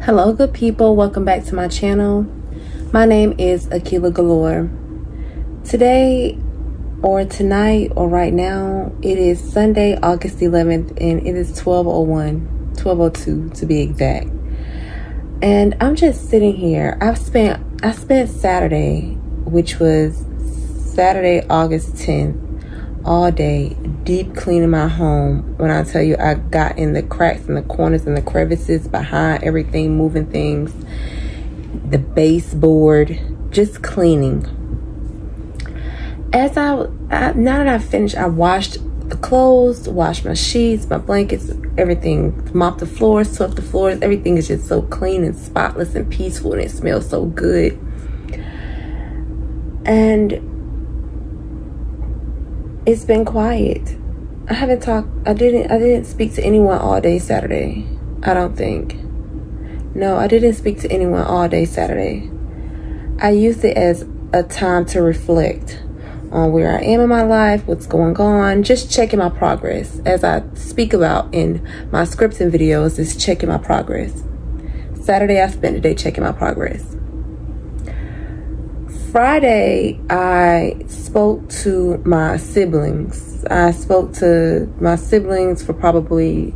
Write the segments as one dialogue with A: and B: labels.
A: Hello good people, welcome back to my channel. My name is Akiela Galore. Today or tonight or right now, it is Sunday, August 11th, and it is 12:02 to be exact. And I'm just sitting here. I spent Saturday, which was Saturday, August 10th, all day deep cleaning my home. When I tell you, I got in the cracks and the corners and the crevices behind everything, moving things, the baseboard, just cleaning. As now that I finished, I washed the clothes, washed my sheets, my blankets, everything, mopped the floors, swept the floors. Everything is just so clean and spotless and peaceful, and it smells so good. And it's been quiet. I didn't speak to anyone all day Saturday. I don't think. No, I didn't speak to anyone all day Saturday. I used it as a time to reflect on where I am in my life, what's going on, just checking my progress. As I speak about in my scripting videos, is checking my progress. Saturday, I spent the day checking my progress. Friday, I spoke to my siblings. I spoke to my siblings for probably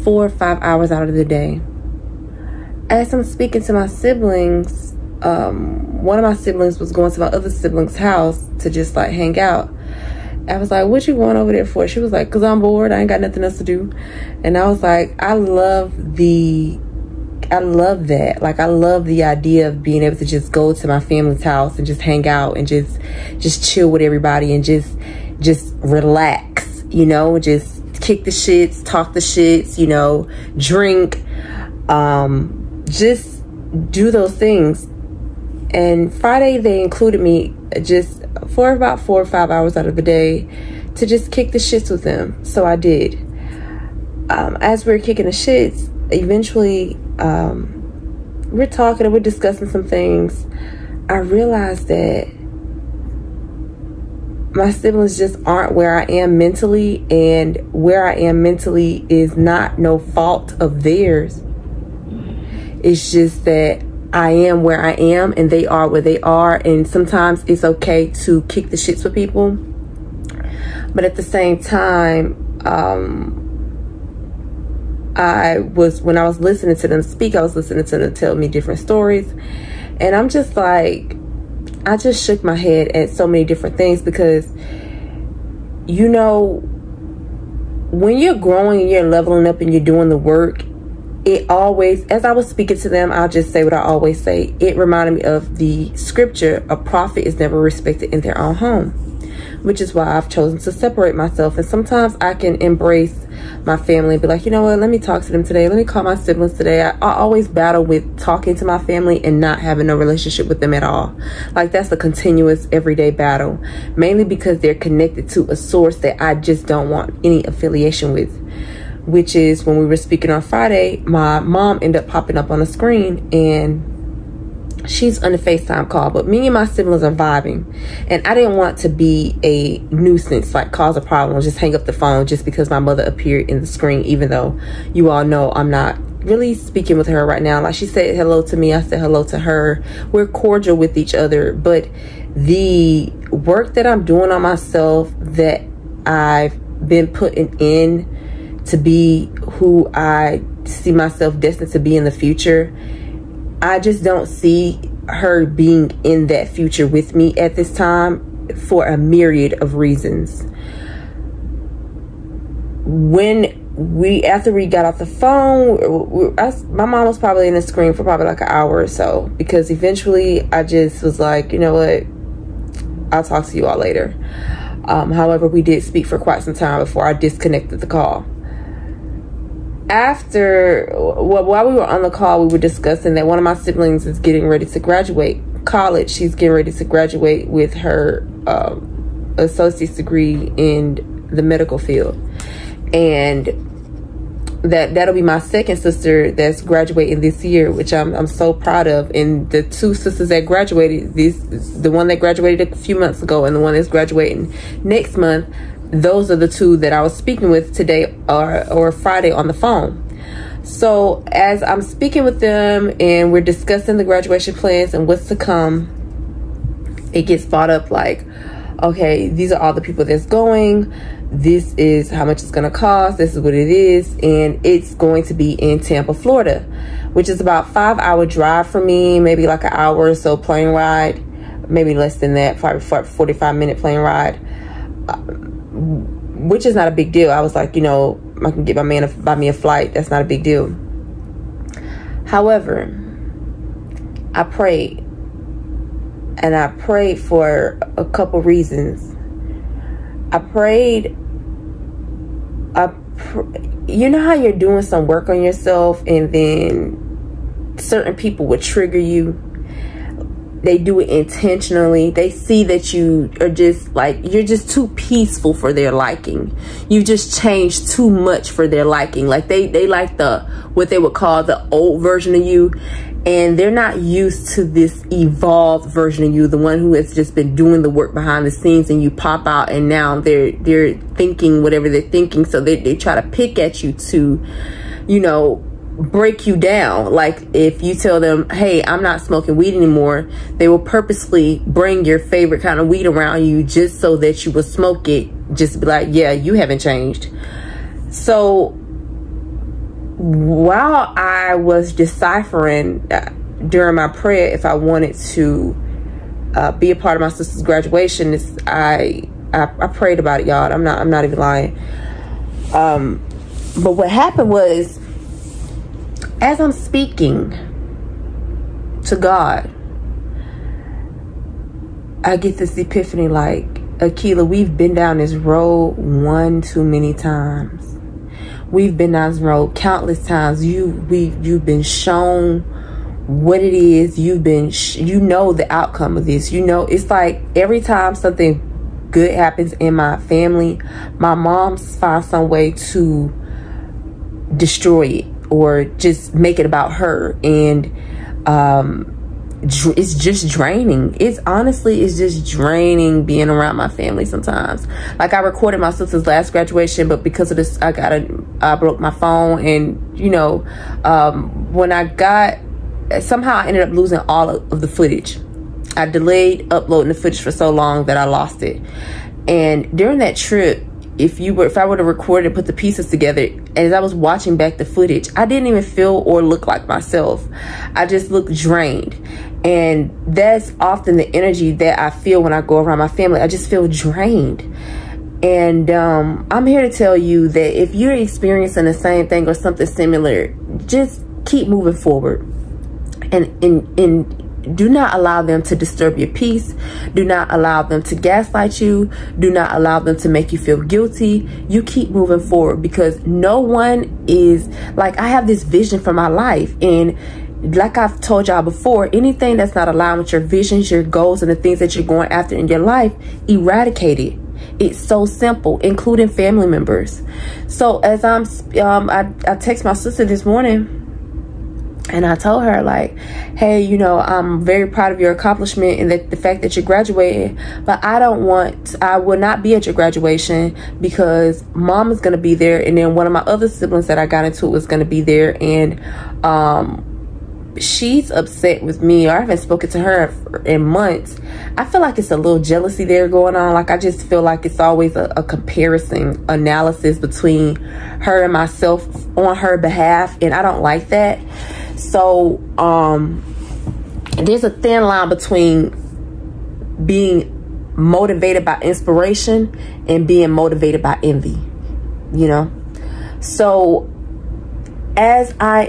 A: 4 or 5 hours out of the day. As I'm speaking to my siblings, one of my siblings was going to my other sibling's house to just like hang out. I was like, what you going over there for? She was like, cause I'm bored, I ain't got nothing else to do. And I was like, I love that. Like, I love the idea of being able to just go to my family's house and just hang out and just chill with everybody and just relax, you know, just kick the shits, talk the shits, you know, drink, just do those things. And Friday, they included me just for about 4 or 5 hours out of the day to just kick the shits with them. So I did. As we were kicking the shits, eventually, we're talking and we're discussing some things. I realized that my siblings just aren't where I am mentally, and where I am mentally is not no fault of theirs. It's just that I am where I am and they are where they are, and sometimes it's okay to kick the shits with people. But at the same time, when I was listening to them speak, I was listening to them tell me different stories, and I'm just like, I just shook my head at so many different things, because, you know, when you're growing and you're leveling up and you're doing the work, it always, as I was speaking to them, I'll just say what I always say. It reminded me of the scripture, a prophet is never respected in their own home, which is why I've chosen to separate myself. And sometimes I can embrace my family and be like, you know what, let me talk to them today. Let me call my siblings today. I always battle with talking to my family and not having no relationship with them at all. Like, that's a continuous everyday battle, mainly because they're connected to a source that I just don't want any affiliation with, which is when we were speaking on Friday, my mom ended up popping up on the screen, and she's on the FaceTime call, but me and my siblings are vibing, and I didn't want to be a nuisance, like cause a problem, just hang up the phone just because my mother appeared in the screen, even though you all know I'm not really speaking with her right now. Like, she said hello to me, I said hello to her. We're cordial with each other, but the work that I'm doing on myself, that I've been putting in to be who I see myself destined to be in the future, I just don't see her being in that future with me at this time, for a myriad of reasons. After we got off the phone, my mom was probably in the screen for probably like an hour or so, because eventually I just was like, you know what, I'll talk to you all later. However, we did speak for quite some time before I disconnected the call. While we were on the call, we were discussing that one of my siblings is getting ready to graduate college. She's getting ready to graduate with her associate's degree in the medical field, and that'll be my second sister that's graduating this year, which I'm so proud of. And the two sisters that graduated, the one that graduated a few months ago and the one that's graduating next month, those are the two that I was speaking with today or Friday on the phone. So as I'm speaking with them and we're discussing the graduation plans and what's to come, it gets brought up like, okay, these are all the people that's going. This is how much it's going to cost. This is what it is. And it's going to be in Tampa, Florida, which is about 5-hour drive for me, maybe like an hour or so plane ride, maybe less than that, probably 45-minute plane ride, which is not a big deal. I was like, you know, I can get my man to buy me a flight. That's not a big deal. However, I prayed, and I prayed for a couple reasons. I prayed, you know how you're doing some work on yourself and then certain people would trigger you? They do it intentionally. They see that you are just like, you're just too peaceful for their liking. You just changed too much for their liking. Like they like what they would call the old version of you. And they're not used to this evolved version of you, the one who has just been doing the work behind the scenes, and you pop out and now they're thinking whatever they're thinking. So they try to pick at you to, you know, break you down. Like if you tell them, hey, I'm not smoking weed anymore, they will purposely bring your favorite kind of weed around you just so that you will smoke it. Just be like, yeah, you haven't changed. So while I was deciphering during my prayer if I wanted to be a part of my sister's graduation, I prayed about it, y'all. I'm not even lying. But what happened was, as I'm speaking to God, I get this epiphany like, Akiela, we've been down this road one too many times. We've been down this road countless times. You've been shown what it is. You know the outcome of this. You know, it's like every time something good happens in my family, my mom finds some way to destroy it or just make it about her. And it's just draining. It's just draining being around my family sometimes. Like I recorded my sister's last graduation, but because of this, I broke my phone, and you know, when somehow I ended up losing all of the footage. I delayed uploading the footage for so long that I lost it. And during that trip, if I would have recorded and put the pieces together, as I was watching back the footage, I didn't even feel or look like myself. I just looked drained. And that's often the energy that I feel when I go around my family. I just feel drained. And I'm here to tell you that if you're experiencing the same thing or something similar, just keep moving forward. And do not allow them to disturb your peace. Do not allow them to gaslight you. Do not allow them to make you feel guilty. You keep moving forward, because no one is like, I have this vision for my life. And like I've told y'all before, anything that's not aligned with your visions, your goals, and the things that you're going after in your life, eradicate it. It's so simple, including family members. So as I text my sister this morning, and I told her like, hey, you know, I'm very proud of your accomplishment and the fact that you're graduating, but I will not be at your graduation because mom is going to be there. And then one of my other siblings that I got into it was going to be there. And she's upset with me, or I haven't spoken to her in months. I feel like it's a little jealousy there going on. Like I just feel like it's always a comparison analysis between her and myself on her behalf. And I don't like that. So there's a thin line between being motivated by inspiration and being motivated by envy, you know. So as I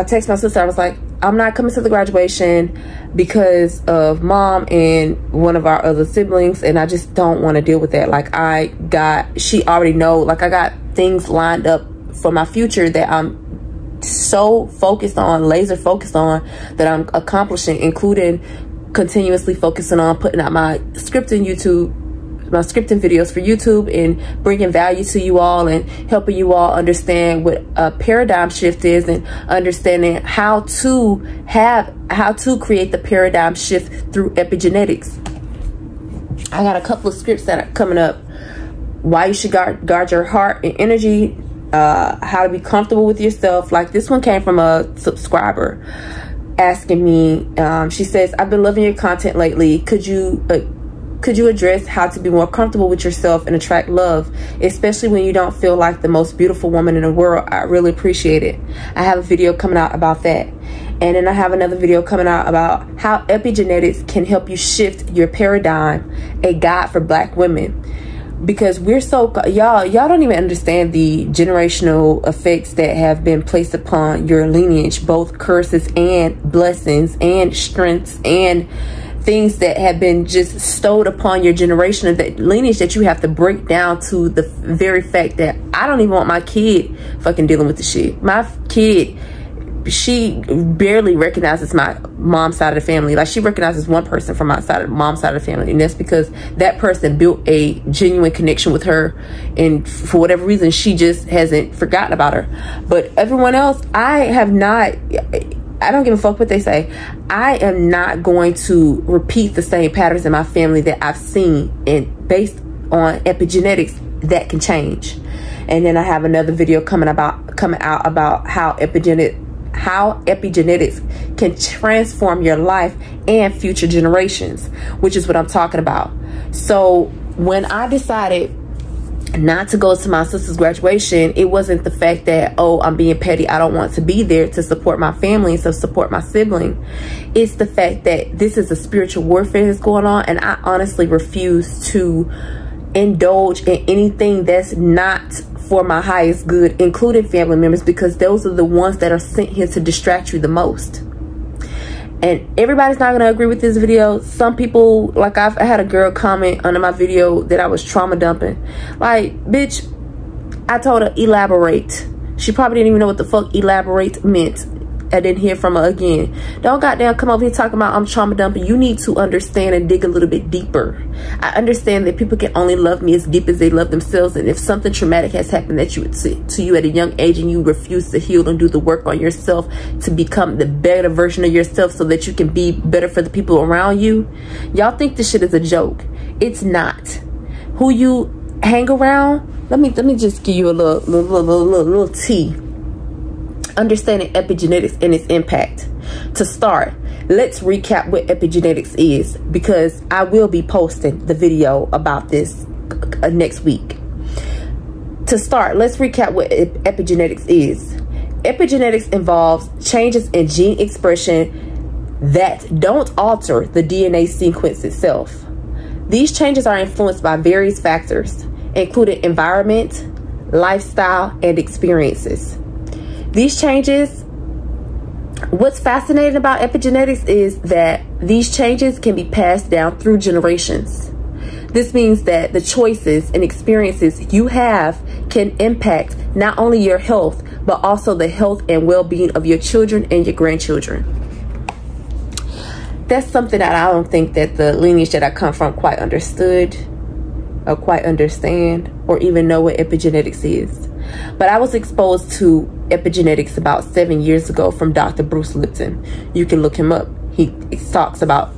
A: text my sister, I was like, I'm not coming to the graduation because of mom and one of our other siblings, and I just don't want to deal with that. Like she already know, like I got things lined up for my future that I'm so focused on, laser focused on, that I'm accomplishing, including continuously focusing on putting out my scripting videos for YouTube and bringing value to you all and helping you all understand what a paradigm shift is, and understanding how to create the paradigm shift through epigenetics. I got a couple of scripts that are coming up. Why you should guard your heart and energy. how to be comfortable with yourself. Like this one came from a subscriber asking me, she says, I've been loving your content lately. Could you address how to be more comfortable with yourself and attract love, especially when you don't feel like the most beautiful woman in the world? I really appreciate it. I have a video coming out about that. And then I have another video coming out about how epigenetics can help you shift your paradigm, a guide for Black women. Because we're so, y'all don't even understand the generational effects that have been placed upon your lineage, both curses and blessings and strengths and things that have been just stowed upon your generation of that lineage that you have to break down to the very fact that I don't even want my kid fucking dealing with the shit. My kid, she barely recognizes my mom's side of the family. Like, she recognizes one person from my side, mom's side of the family, and that's because that person built a genuine connection with her, and for whatever reason she just hasn't forgotten about her. But everyone else, I don't give a fuck what they say. I am not going to repeat the same patterns in my family that I've seen, and based on epigenetics, that can change. And then I have another video coming out about how epigenetics can transform your life and future generations, which is what I'm talking about. So when I decided not to go to my sister's graduation, it wasn't the fact that, oh, I'm being petty, I don't want to be there to support my family and to support my sibling. It's the fact that this is a spiritual warfare that's going on, and I honestly refuse to indulge in anything that's not for my highest good, including family members, because those are the ones that are sent here to distract you the most. And everybody's not going to agree with this video. Some people, like I had a girl comment under my video that I was trauma dumping. Like, bitch, I told her elaborate. She probably didn't even know what the fuck elaborate meant. I didn't hear from her again. Don't goddamn come over here talking about I'm trauma dumping. You need to understand and dig a little bit deeper. I understand that people can only love me as deep as they love themselves. And if something traumatic has happened that to you at a young age, and you refuse to heal and do the work on yourself to become the better version of yourself so that you can be better for the people around you, y'all think this shit is a joke. It's not. Who you hang around, let me just give you a little tea. Understanding epigenetics and its impact. To start, let's recap what epigenetics is, because I will be posting the video about this next week. To start, let's recap what epigenetics is. Epigenetics involves changes in gene expression that don't alter the DNA sequence itself. These changes are influenced by various factors, including environment, lifestyle, and experiences. These changes, what's fascinating about epigenetics is that these changes can be passed down through generations. This means that the choices and experiences you have can impact not only your health, but also the health and well-being of your children and your grandchildren. That's something that I don't think that the lineage that I come from quite understood, or quite understand, or even know what epigenetics is. But I was exposed to epigenetics about 7 years ago from Dr. Bruce Lipton. You can look him up. He talks about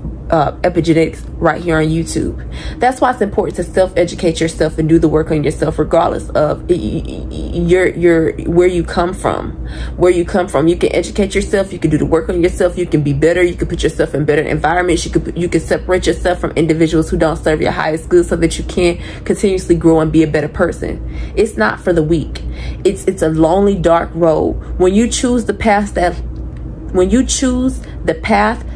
A: epigenetics right here on YouTube. That's why it's important to self-educate yourself and do the work on yourself, regardless of where you come from. Where you come from, you can educate yourself. You can do the work on yourself. You can be better. You can put yourself in better environments. You can separate yourself from individuals who don't serve your highest good, so that you can continuously grow and be a better person. It's not for the weak. It's a lonely, dark road. When you choose the path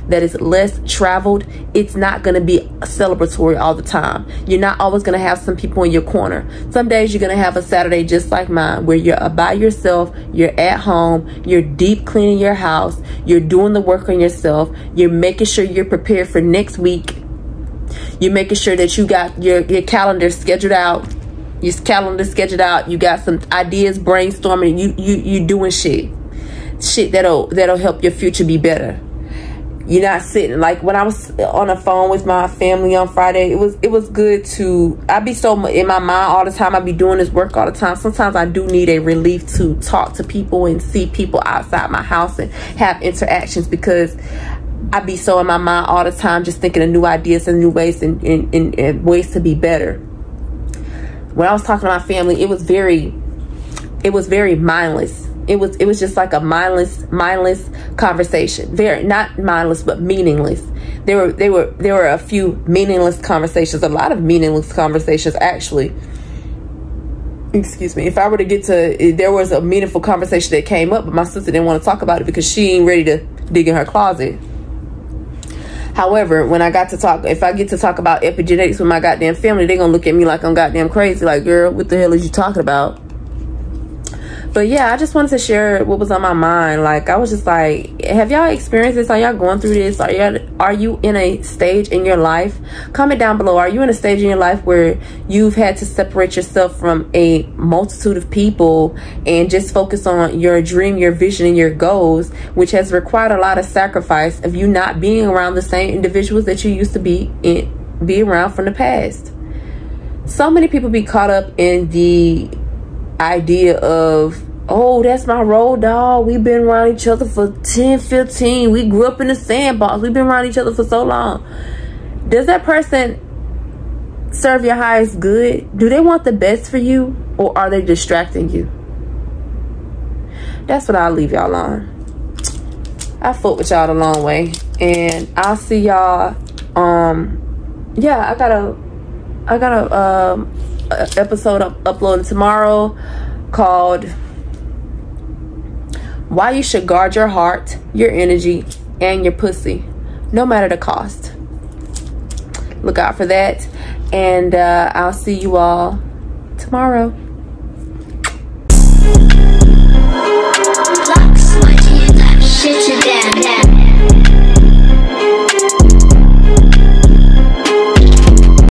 A: that is less traveled, it's not going to be celebratory all the time. You're not always going to have some people in your corner. Some days you're going to have a Saturday just like mine, where you're by yourself, you're at home, you're deep cleaning your house, you're doing the work on yourself, you're making sure you're prepared for next week, you're making sure that you got your calendar scheduled out, you got some ideas brainstorming, you doing shit that'll help your future be better. You're not sitting, like when I was on the phone with my family on Friday, it was good to, I be so in my mind all the time. I be doing this work all the time. Sometimes I do need a relief to talk to people and see people outside my house and have interactions, because I be so in my mind all the time, just thinking of new ideas and new ways and ways to be better. When I was talking to my family, it was very it was very mindless. It was just like a mindless conversation. Very, not mindless, but meaningless. There were a few meaningless conversations, a lot of meaningless conversations actually. Excuse me. If I were to get to, there was a meaningful conversation that came up, but my sister didn't want to talk about it because she ain't ready to dig in her closet. However, when I got to talk, if I get to talk about epigenetics with my goddamn family, they're gonna look at me like I'm goddamn crazy. Like, girl, what the hell is you talking about? But yeah, I just wanted to share what was on my mind. Like, I was just like, have y'all experienced this? Are y'all going through this? Are you in a stage in your life? Comment down below. Are you in a stage in your life where you've had to separate yourself from a multitude of people and just focus on your dream, your vision, and your goals, which has required a lot of sacrifice of you not being around the same individuals that you used to be around from the past? So many people be caught up in the idea of, oh, that's my road dog, we've been around each other for 10, 15, we grew up in the sandbox, we've been around each other for so long. Does that person serve your highest good? Do they want the best for you, or are they distracting you? That's what I'll leave y'all on. I fought with y'all the long way, and I'll see y'all. Yeah, I got a episode uploading tomorrow called Why You Should Guard Your Heart, Your Energy, and Your Pussy, no matter the cost. Look out for that, and I'll see you all tomorrow.